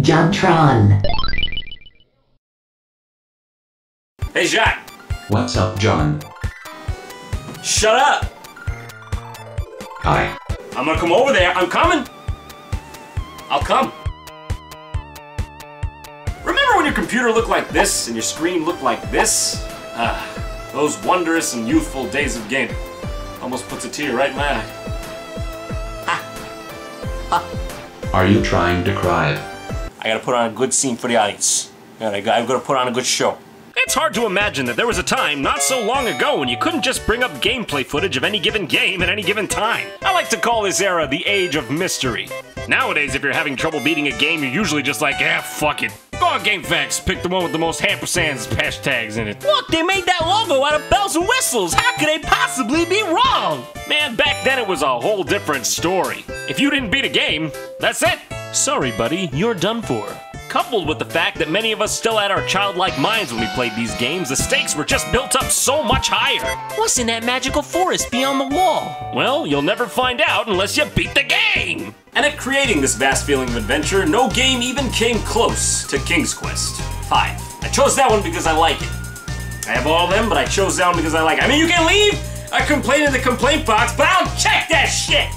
JonTron. Hey, Jack. What's up, John? Shut up. Hi. I'm gonna come over there. I'm coming. I'll come. Remember when your computer looked like this and your screen looked like this? Those wondrous and youthful days of gaming. Almost puts a tear right in my eye. Are you trying to cry? I gotta put on a good scene for the audience. I've gotta put on a good show. It's hard to imagine that there was a time not so long ago when you couldn't just bring up gameplay footage of any given game at any given time. I like to call this era the age of mystery. Nowadays, if you're having trouble beating a game, you're usually just like, fuck it. Go on GameFAQs, pick the one with the most ampersands hashtags in it. Look, they made that logo out of bells and whistles. How could they possibly be wrong? Man, back then it was a whole different story. If you didn't beat a game, that's it. Sorry, buddy, you're done for. Coupled with the fact that many of us still had our childlike minds when we played these games, the stakes were just built up so much higher. What's in that magical forest beyond the wall? Well, you'll never find out unless you beat the game! And at creating this vast feeling of adventure, no game even came close to King's Quest V. I chose that one because I like it. I have all of them, but I chose that one because I like it. I mean, you can leave a complaint in the complaint box, but I'll check that shit!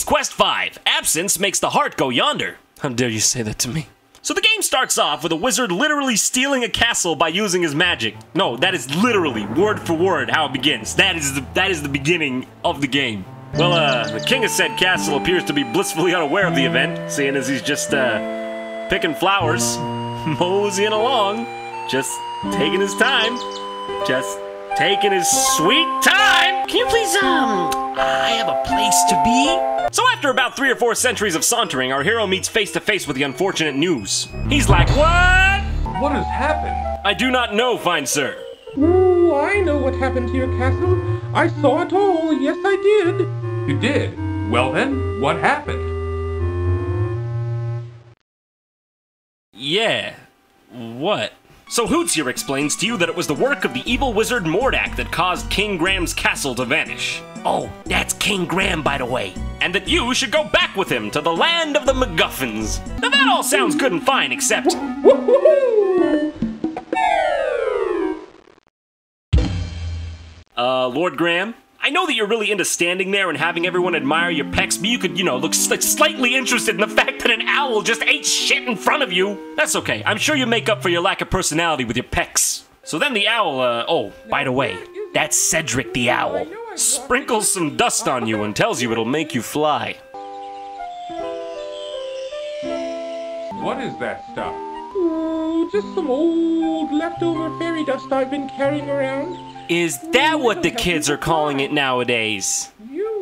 Quest V. Absence makes the heart go yonder. How dare you say that to me? So the game starts off with a wizard literally stealing a castle by using his magic. No, that is literally, word for word, how it begins. That is the beginning of the game. Well, the king of said castle appears to be blissfully unaware of the event, seeing as he's just, picking flowers, moseying along, just taking his time, just taking his sweet time. Can you please, I have a place to be? So after about 3 or 4 centuries of sauntering, our hero meets face to face with the unfortunate news. He's like, what? What has happened? I do not know, fine sir. Oh, I know what happened to your castle. I saw it all. Yes, I did. You did? Well then, what happened? Yeah. What? So Hoots here explains to you that it was the work of the evil wizard Mordak that caused King Graham's castle to vanish. Oh, that's King Graham, by the way. And that you should go back with him to the land of the MacGuffins. Now that all sounds good and fine, except... Lord Graham? I know that you're really into standing there and having everyone admire your pecs, but you could, look slightly interested in the fact that an owl just ate shit in front of you. That's okay. I'm sure you make up for your lack of personality with your pecs. So then the owl, oh, by the way, that's Cedric the owl. Sprinkles some dust on you and tells you it'll make you fly. What is that stuff? Oh, just some old leftover fairy dust I've been carrying around. Is that what the kids are calling it nowadays?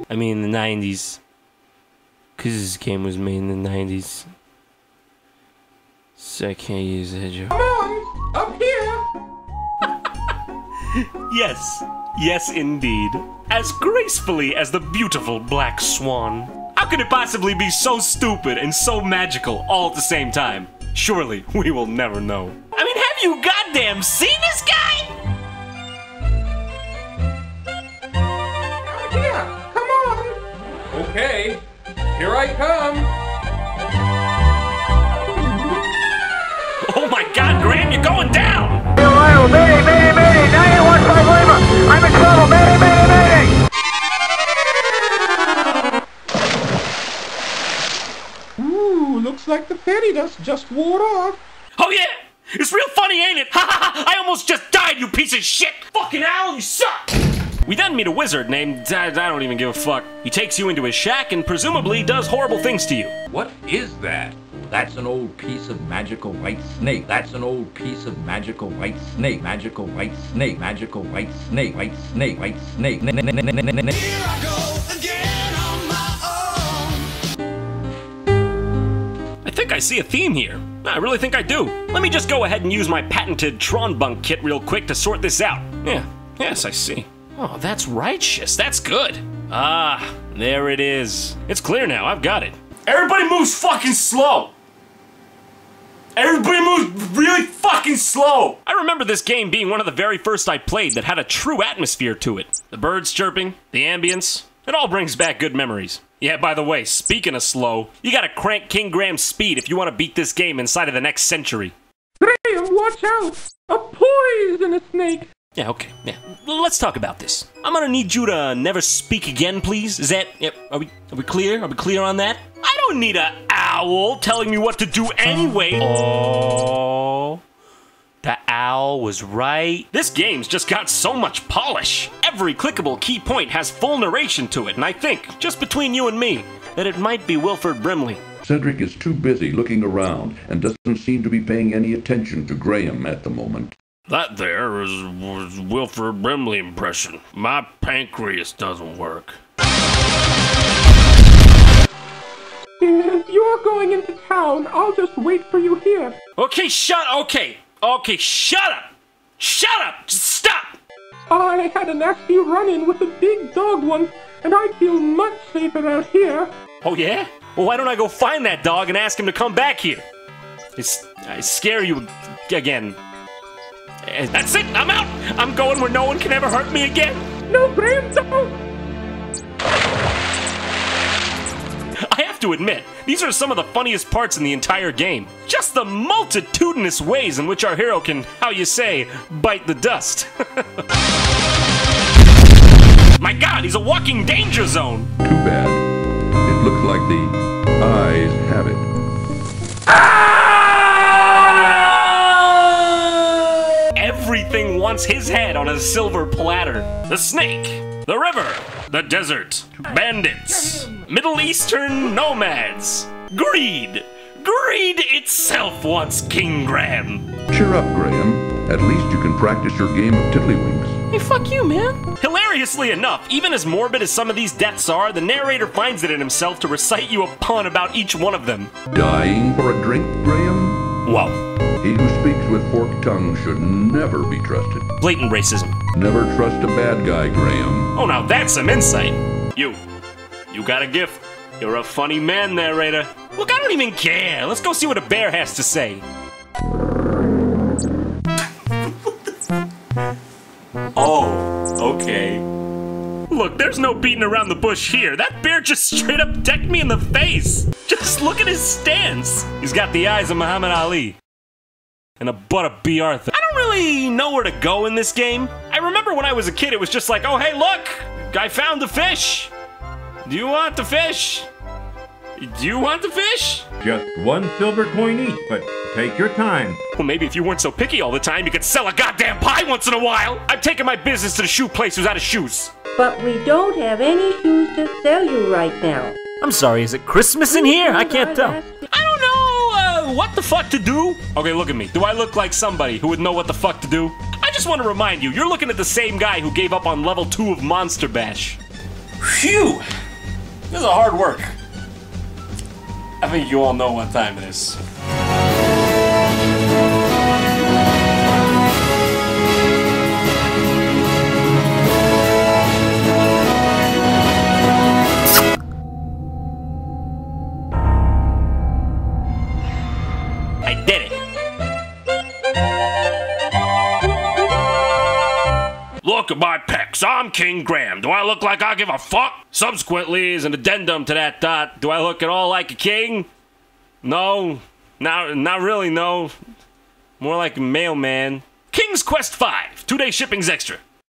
I mean, the 90s. Because this game was made in the 90s. So I can't use that joke. Come on! Up here! Yes. Yes, indeed. As gracefully as the beautiful black swan. How could it possibly be so stupid and so magical all at the same time? Surely, we will never know. I mean, have you goddamn seen this guy? Okay, here I come. Oh my God, Graham, you're going down! Ohio, mayday, mayday, mayday! 981 Lima! I'm in trouble! Mayday, mayday, mayday! Ooh, looks like the fairy dust just wore off. Oh yeah! It's real funny, ain't it? Ha ha ha! I almost just died, you piece of shit! Fucking owl, you suck! We then meet a wizard named, I don't even give a fuck. He takes you into his shack and presumably does horrible things to you. What is that? That's an old piece of magical white snake. That's an old piece of magical white snake. Magical white snake. Magical white snake. White snake. White snake. Here I go again on my own. I think I see a theme here. I really think I do. Let me just go ahead and use my patented Tron Bunk kit real quick to sort this out. Yeah, yes, I see. Oh, that's righteous. That's good. Ah, there it is. It's clear now. I've got it. Everybody moves fucking slow. Everybody moves was really fucking slow. I remember this game being one of the very first I played that had a true atmosphere to it. The birds chirping, the ambience, it all brings back good memories. Yeah, by the way, speaking of slow, you gotta crank King Graham's speed if you want to beat this game inside of the next century. Graham, watch out! A poisonous snake! Yeah, okay, yeah. Let's talk about this. I'm gonna need you to never speak again, please. Is that, yep, are we clear? Are we clear on that? I don't need an owl telling me what to do anyway. Oh, the owl was right. This game's just got so much polish. Every clickable key point has full narration to it, and I think, just between you and me, that it might be Wilford Brimley. Cedric is too busy looking around and doesn't seem to be paying any attention to Graham at the moment. That there was Wilford Brimley impression. My pancreas doesn't work. If you're going into town, I'll just wait for you here. Okay, shut up! Shut up! Just stop! I had a nasty run-in with a big dog once, and I feel much safer out here. Oh yeah? Well, why don't I go find that dog and ask him to come back here? I scare you again. That's it! I'm out! I'm going where no one can ever hurt me again! No, Graham, don't! I have to admit, these are some of the funniest parts in the entire game. Just the multitudinous ways in which our hero can, how you say, bite the dust. My god, he's a walking danger zone! Too bad. It looks like the eyes have it. Everything wants his head on a silver platter. The snake, the river, the desert, bandits, Middle Eastern nomads, greed. Greed itself wants King Graham. Cheer up, Graham. At least you can practice your game of tiddlywinks. Hey, fuck you, man. Hilariously enough, even as morbid as some of these deaths are, the narrator finds it in himself to recite you a pun about each one of them. Dying for a drink, Graham? Whoa. He who speaks with forked tongue should never be trusted. Blatant racism. Never trust a bad guy, Graham. Oh, now that's some insight. You got a gift. You're a funny man, narrator. Look, I don't even care. Let's go see what a bear has to say. Oh, okay. Look, there's no beating around the bush here. That bear just straight up decked me in the face. Just look at his stance. He's got the eyes of Muhammad Ali. And a butt of B. Arthur. I don't really know where to go in this game. I remember when I was a kid, it was just like, oh, hey, look, I found the fish. Do you want the fish? Do you want the fish? Just one silver coin each, but take your time. Well, maybe if you weren't so picky all the time, you could sell a goddamn pie once in a while. I'm taking my business to the shoe place who's out of shoes. But we don't have any shoes to sell you right now. I'm sorry, is it Christmas in here? I can't tell. I don't know what the fuck to do. Okay, look at me. Do I look like somebody who would know what the fuck to do? I just want to remind you, you're looking at the same guy who gave up on level 2 of Monster Bash. Phew! This is a hard work. I think you all know what time it is. I did it! Look at my pecs, I'm King Graham. Do I look like I give a fuck? Subsequently, as an addendum to that thought, do I look at all like a king? No, not really, no. More like a mailman. King's Quest 5, 2-day shipping's extra.